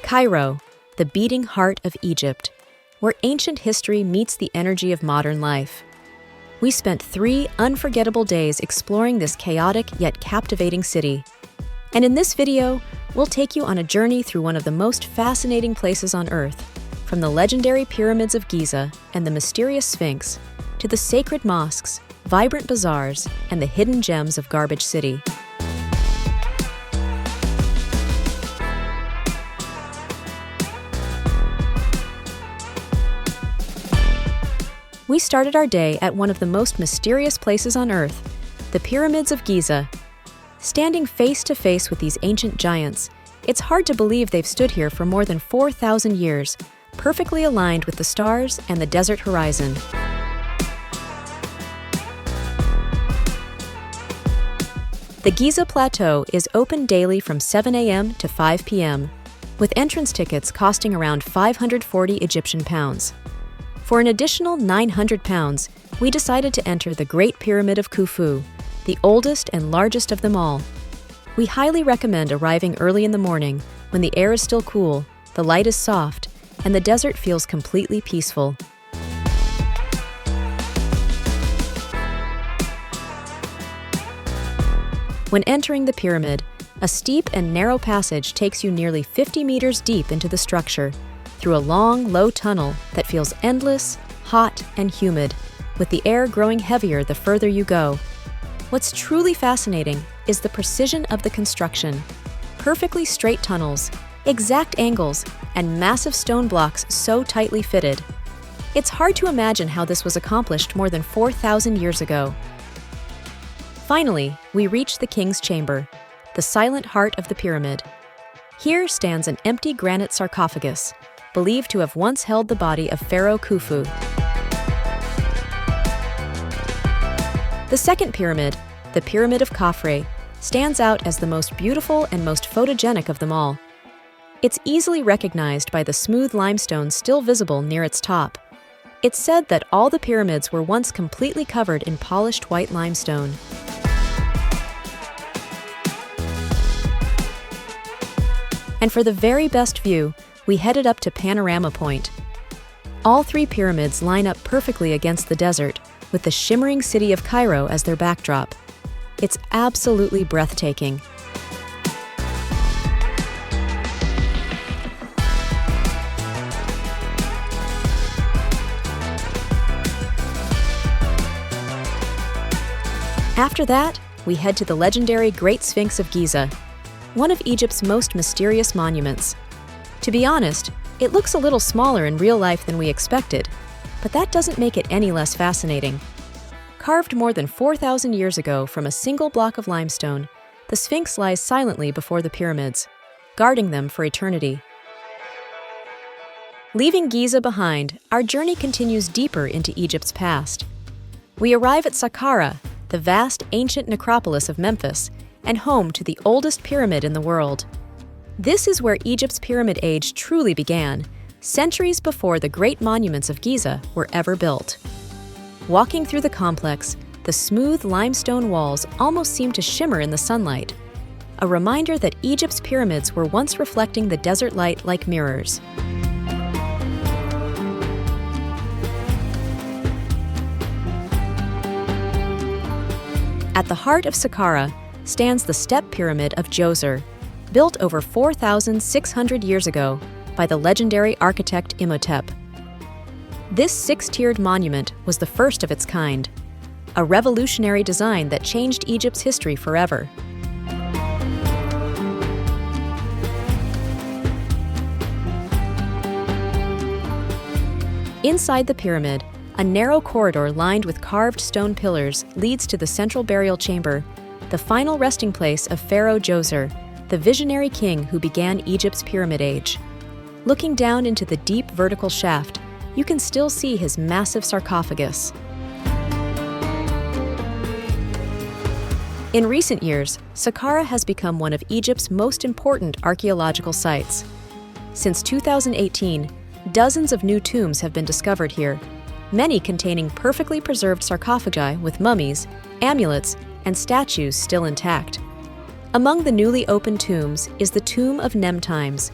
Cairo, the beating heart of Egypt, where ancient history meets the energy of modern life. We spent 3 unforgettable days exploring this chaotic yet captivating city. And in this video, we'll take you on a journey through one of the most fascinating places on Earth, from the legendary Pyramids of Giza and the mysterious Sphinx, to the sacred mosques, vibrant bazaars, and the hidden gems of Garbage City. We started our day at one of the most mysterious places on Earth, the Pyramids of Giza. Standing face to face with these ancient giants, it's hard to believe they've stood here for more than 4,000 years, perfectly aligned with the stars and the desert horizon. The Giza Plateau is open daily from 7 a.m. to 5 p.m., with entrance tickets costing around 540 Egyptian pounds. For an additional 900 pounds, we decided to enter the Great Pyramid of Khufu, the oldest and largest of them all. We highly recommend arriving early in the morning when the air is still cool, the light is soft, and the desert feels completely peaceful. When entering the pyramid, a steep and narrow passage takes you nearly 50 meters deep into the structure, through a long, low tunnel that feels endless, hot, and humid, with the air growing heavier the further you go. What's truly fascinating is the precision of the construction. Perfectly straight tunnels, exact angles, and massive stone blocks so tightly fitted. It's hard to imagine how this was accomplished more than 4,000 years ago. Finally, we reach the king's chamber, the silent heart of the pyramid. Here stands an empty granite sarcophagus, believed to have once held the body of Pharaoh Khufu. The second pyramid, the Pyramid of Khafre, stands out as the most beautiful and most photogenic of them all. It's easily recognized by the smooth limestone still visible near its top. It's said that all the pyramids were once completely covered in polished white limestone. And for the very best view, we headed up to Panoramic Point. All 3 pyramids line up perfectly against the desert, with the shimmering city of Cairo as their backdrop. It's absolutely breathtaking. After that, we head to the legendary Great Sphinx of Giza, one of Egypt's most mysterious monuments. To be honest, it looks a little smaller in real life than we expected, but that doesn't make it any less fascinating. Carved more than 4,000 years ago from a single block of limestone, the Sphinx lies silently before the pyramids, guarding them for eternity. Leaving Giza behind, our journey continues deeper into Egypt's past. We arrive at Saqqara, the vast ancient necropolis of Memphis, and home to the oldest pyramid in the world. This is where Egypt's pyramid age truly began, centuries before the great monuments of Giza were ever built. Walking through the complex, the smooth limestone walls almost seem to shimmer in the sunlight, a reminder that Egypt's pyramids were once reflecting the desert light like mirrors. At the heart of Saqqara stands the step pyramid of Djoser, built over 4,600 years ago by the legendary architect Imhotep. This 6-tiered monument was the first of its kind, a revolutionary design that changed Egypt's history forever. Inside the pyramid, a narrow corridor lined with carved stone pillars leads to the central burial chamber, the final resting place of Pharaoh Djoser, the visionary king who began Egypt's pyramid age. Looking down into the deep vertical shaft, you can still see his massive sarcophagus. In recent years, Saqqara has become one of Egypt's most important archaeological sites. Since 2018, dozens of new tombs have been discovered here, many containing perfectly preserved sarcophagi with mummies, amulets, and statues still intact. Among the newly opened tombs is the tomb of Nemtymes,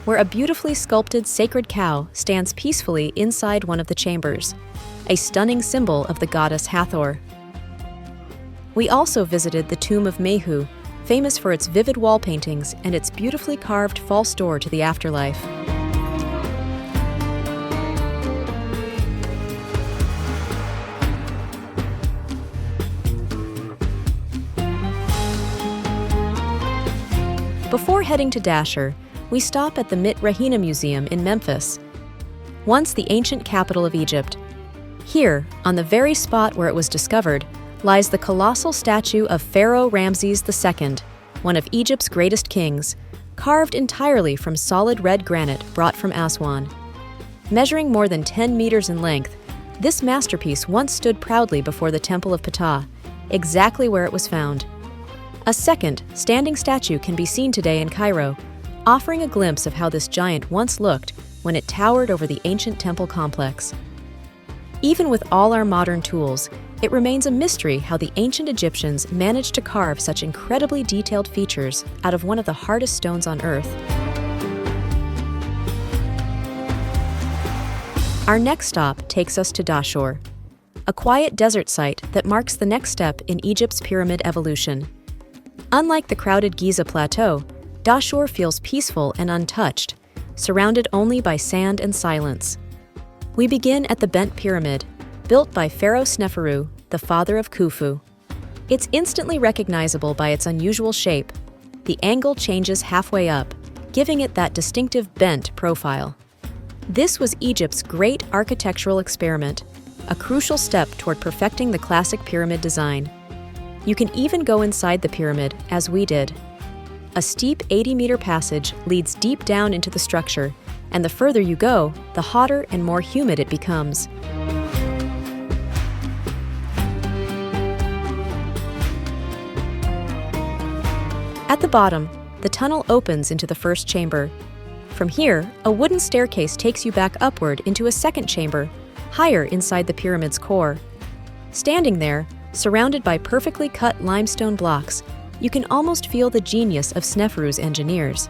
where a beautifully sculpted sacred cow stands peacefully inside one of the chambers, a stunning symbol of the goddess Hathor. We also visited the tomb of Mehu, famous for its vivid wall paintings and its beautifully carved false door to the afterlife. Before heading to Dahshur, we stop at the Mit Rahina Museum in Memphis, once the ancient capital of Egypt. Here, on the very spot where it was discovered, lies the colossal statue of Pharaoh Ramses II, one of Egypt's greatest kings, carved entirely from solid red granite brought from Aswan. Measuring more than 10 meters in length, this masterpiece once stood proudly before the Temple of Ptah, exactly where it was found. A second, standing statue can be seen today in Cairo, offering a glimpse of how this giant once looked when it towered over the ancient temple complex. Even with all our modern tools, it remains a mystery how the ancient Egyptians managed to carve such incredibly detailed features out of one of the hardest stones on Earth. Our next stop takes us to Dahshur, a quiet desert site that marks the next step in Egypt's pyramid evolution. Unlike the crowded Giza plateau, Dahshur feels peaceful and untouched, surrounded only by sand and silence. We begin at the Bent Pyramid, built by Pharaoh Sneferu, the father of Khufu. It's instantly recognizable by its unusual shape. The angle changes halfway up, giving it that distinctive bent profile. This was Egypt's great architectural experiment, a crucial step toward perfecting the classic pyramid design. You can even go inside the pyramid, as we did. A steep 80-meter passage leads deep down into the structure, and the further you go, the hotter and more humid it becomes. At the bottom, the tunnel opens into the first chamber. From here, a wooden staircase takes you back upward into a second chamber, higher inside the pyramid's core. Standing there, surrounded by perfectly cut limestone blocks, you can almost feel the genius of Sneferu's engineers,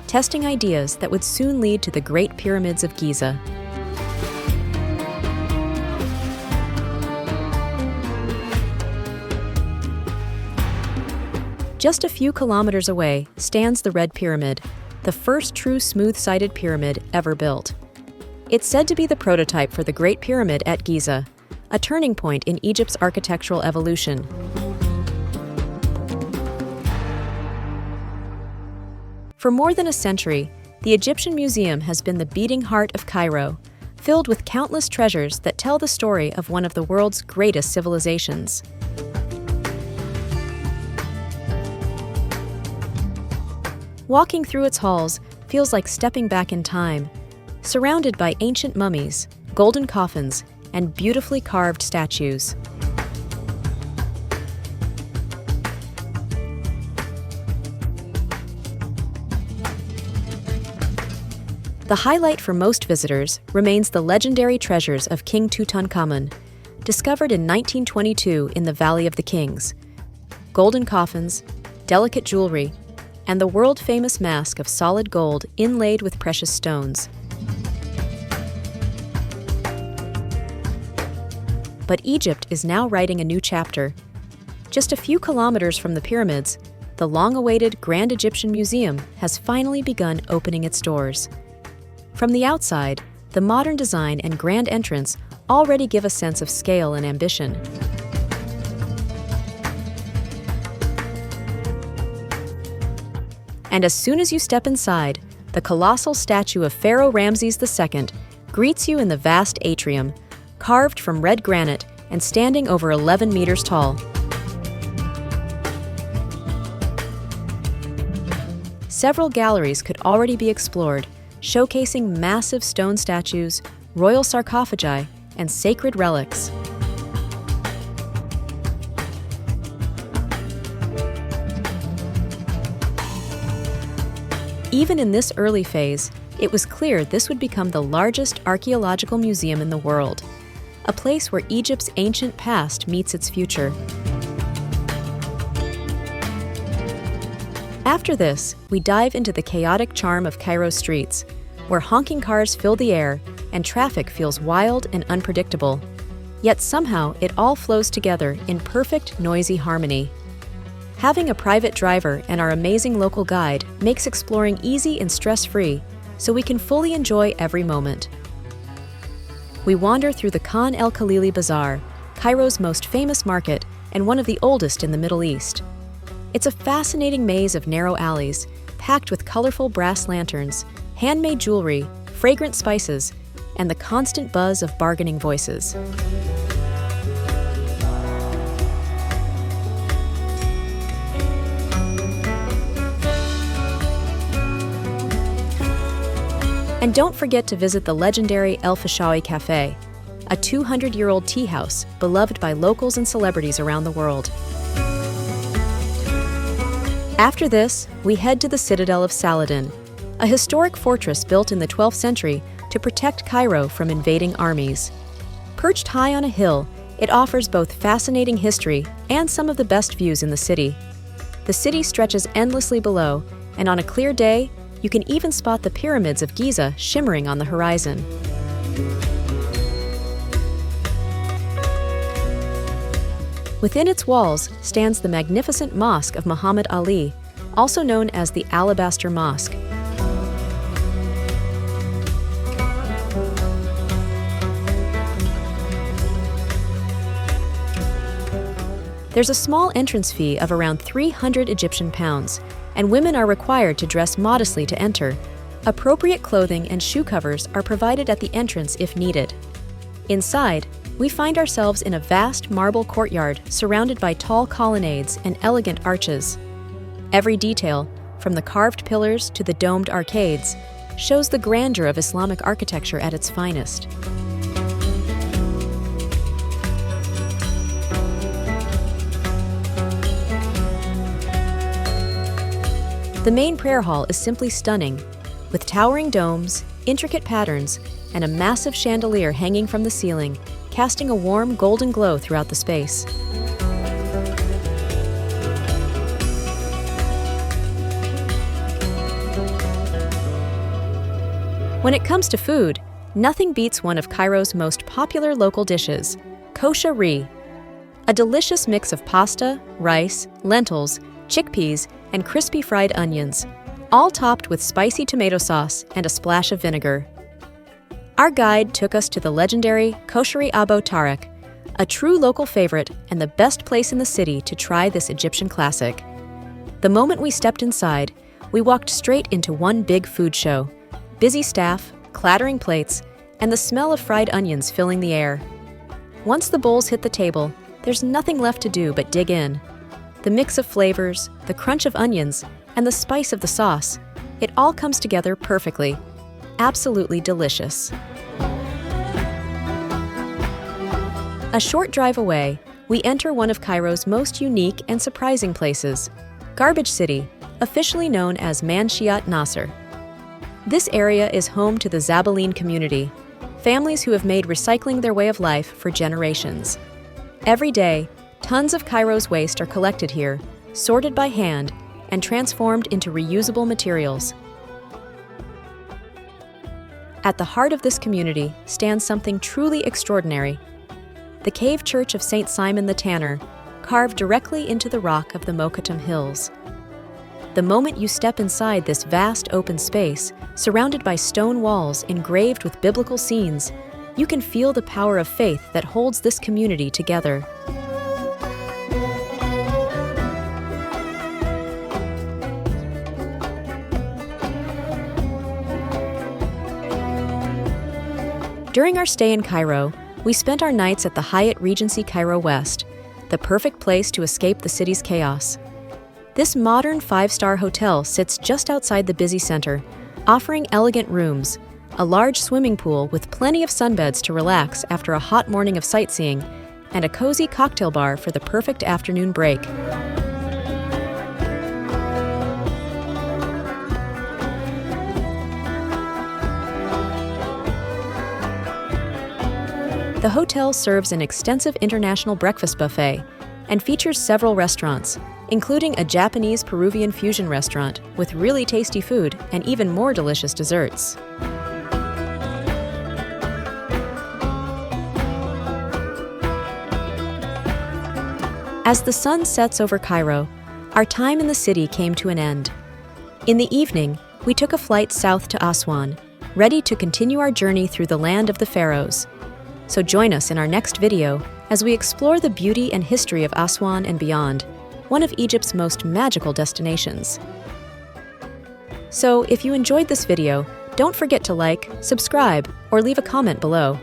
testing ideas that would soon lead to the Great Pyramids of Giza. Just a few kilometers away stands the Red Pyramid, the first true smooth-sided pyramid ever built. It's said to be the prototype for the Great Pyramid at Giza, a turning point in Egypt's architectural evolution. For more than a century, the Egyptian Museum has been the beating heart of Cairo, filled with countless treasures that tell the story of one of the world's greatest civilizations. Walking through its halls feels like stepping back in time, surrounded by ancient mummies, golden coffins, and beautifully carved statues. The highlight for most visitors remains the legendary treasures of King Tutankhamun, discovered in 1922 in the Valley of the Kings. Golden coffins, delicate jewelry, and the world-famous mask of solid gold inlaid with precious stones. But Egypt is now writing a new chapter. Just a few kilometers from the pyramids, the long-awaited Grand Egyptian Museum has finally begun opening its doors. From the outside, the modern design and grand entrance already give a sense of scale and ambition. And as soon as you step inside, the colossal statue of Pharaoh Ramses II greets you in the vast atrium, carved from red granite and standing over 11 meters tall. Several galleries could already be explored, showcasing massive stone statues, royal sarcophagi, and sacred relics. Even in this early phase, it was clear this would become the largest archaeological museum in the world, a place where Egypt's ancient past meets its future. After this, we dive into the chaotic charm of Cairo's streets, where honking cars fill the air and traffic feels wild and unpredictable. Yet somehow it all flows together in perfect, noisy harmony. Having a private driver and our amazing local guide makes exploring easy and stress-free, so we can fully enjoy every moment. We wander through the Khan El-Khalili Bazaar, Cairo's most famous market and one of the oldest in the Middle East. It's a fascinating maze of narrow alleys, packed with colorful brass lanterns, handmade jewelry, fragrant spices, and the constant buzz of bargaining voices. And don't forget to visit the legendary El-Fishawy Café, a 200-year-old tea house beloved by locals and celebrities around the world. After this, we head to the Citadel of Saladin, a historic fortress built in the 12th century to protect Cairo from invading armies. Perched high on a hill, it offers both fascinating history and some of the best views in the city. The city stretches endlessly below, and on a clear day, you can even spot the Pyramids of Giza shimmering on the horizon. Within its walls stands the magnificent Mosque of Muhammad Ali, also known as the Alabaster Mosque. There's a small entrance fee of around 300 Egyptian pounds, and women are required to dress modestly to enter. Appropriate clothing and shoe covers are provided at the entrance if needed. Inside, we find ourselves in a vast marble courtyard surrounded by tall colonnades and elegant arches. Every detail, from the carved pillars to the domed arcades, shows the grandeur of Islamic architecture at its finest. The main prayer hall is simply stunning, with towering domes, intricate patterns, and a massive chandelier hanging from the ceiling, casting a warm golden glow throughout the space. When it comes to food, nothing beats one of Cairo's most popular local dishes, Koshary, a delicious mix of pasta, rice, lentils, chickpeas, and crispy fried onions, all topped with spicy tomato sauce and a splash of vinegar. Our guide took us to the legendary Koshary Abou Tarek, a true local favorite and the best place in the city to try this Egyptian classic. The moment we stepped inside, we walked straight into one big food show. Busy staff, clattering plates, and the smell of fried onions filling the air. Once the bowls hit the table, there's nothing left to do but dig in. The mix of flavors, the crunch of onions, and the spice of the sauce, it all comes together perfectly. Absolutely delicious. A short drive away, we enter one of Cairo's most unique and surprising places, Garbage City, officially known as Manshiat Nasser. This area is home to the Zabaleen community, families who have made recycling their way of life for generations. Every day, tons of Cairo's waste are collected here, sorted by hand, and transformed into reusable materials. At the heart of this community stands something truly extraordinary: the cave church of St. Simon the Tanner, carved directly into the rock of the Mokattam Hills. The moment you step inside this vast open space, surrounded by stone walls engraved with biblical scenes, you can feel the power of faith that holds this community together. During our stay in Cairo, we spent our nights at the Hyatt Regency Cairo West, the perfect place to escape the city's chaos. This modern 5-star hotel sits just outside the busy center, offering elegant rooms, a large swimming pool with plenty of sunbeds to relax after a hot morning of sightseeing, and a cozy cocktail bar for the perfect afternoon break. The hotel serves an extensive international breakfast buffet, and features several restaurants, including a Japanese Peruvian fusion restaurant with really tasty food and even more delicious desserts. As the sun sets over Cairo, our time in the city came to an end. In the evening, we took a flight south to Aswan, ready to continue our journey through the land of the pharaohs. So join us in our next video as we explore the beauty and history of Aswan and beyond, one of Egypt's most magical destinations. So if you enjoyed this video, don't forget to like, subscribe, or leave a comment below.